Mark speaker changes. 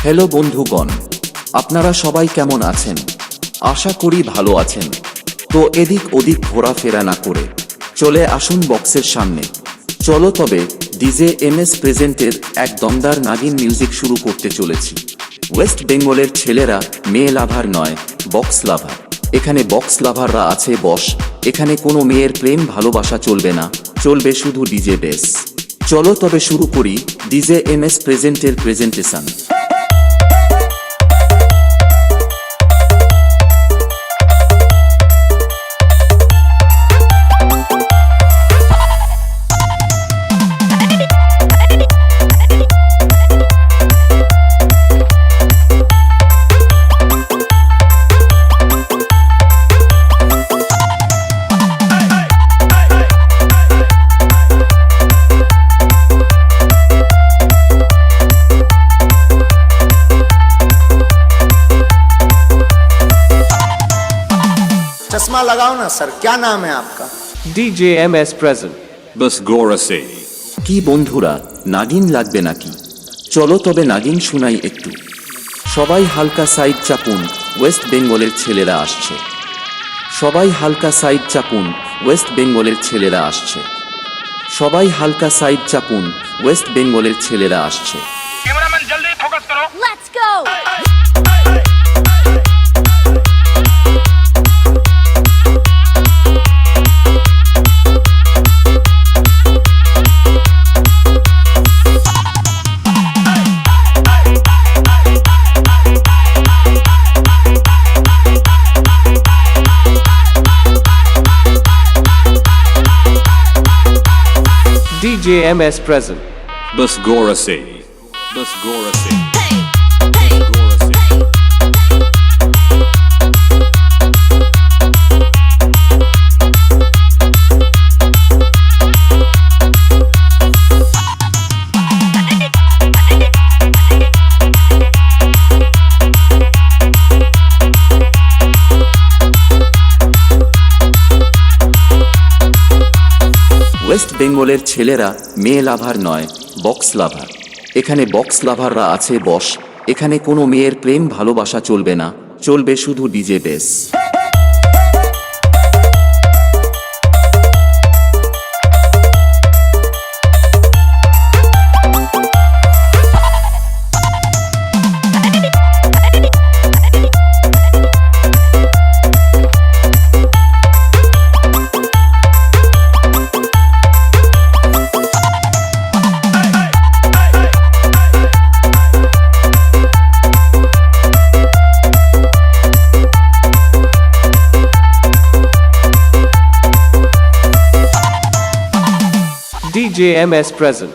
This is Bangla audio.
Speaker 1: হ্যালো বন্ধুগণ, আপনারা সবাই কেমন আছেন? আশা করি ভালো আছেন। তো এদিক ওদিক ঘোরাফেরা না করে চলে আসুন বক্সের সামনে। চলো তবে ডিজে এমএস প্রেজেন্টের এক দমদার নাগিন মিউজিক শুরু করতে চলেছি। ওয়েস্ট বেঙ্গলের ছেলেরা মেয়ে লাভার নয়, বক্স লাভার। এখানে বক্স লাভাররা আছে বস। এখানে কোনো মেয়ের প্রেম ভালোবাসা চলবে না, চলবে শুধু ডিজে বেস। চলো তবে শুরু করি ডিজে এমএস প্রেজেন্টের প্রেজেন্টেশন।
Speaker 2: चश्मा लगाओ ना सर, क्या नाम है आपका?
Speaker 3: DJMS present.
Speaker 4: बस गौर से
Speaker 1: কি বন্ধুরা, নাগিন লাগবে নাকি? চলো তবে নাগিন শুনাই একটু। সবাই হালকা সাইড চাপুন, ওয়েস্ট বেঙ্গলের ছেলেরা আসছে। সবাই হালকা সাইড চাপুন, ওয়েস্ট বেঙ্গলের ছেলেরা আসছে। সবাই হালকা সাইড চাপুন, ওয়েস্ট বেঙ্গলের ছেলেরা আসছে।
Speaker 5: कैमरामैन जल्दी फोकस करो।
Speaker 6: Let's go!
Speaker 3: DJMS present.
Speaker 4: बस गौर से बस गौर से
Speaker 6: Hey, hey,
Speaker 4: गौर से
Speaker 1: ওয়েস্ট বেঙ্গলের ছেলেরা মেয়ে লাভার নয়, বক্স লাভার। এখানে বক্স লাভাররা আছে বস। এখানে কোনো মেয়ের প্রেম ভালোবাসা চলবে না, চলবে শুধু ডিজে বেস।
Speaker 3: DJMS present.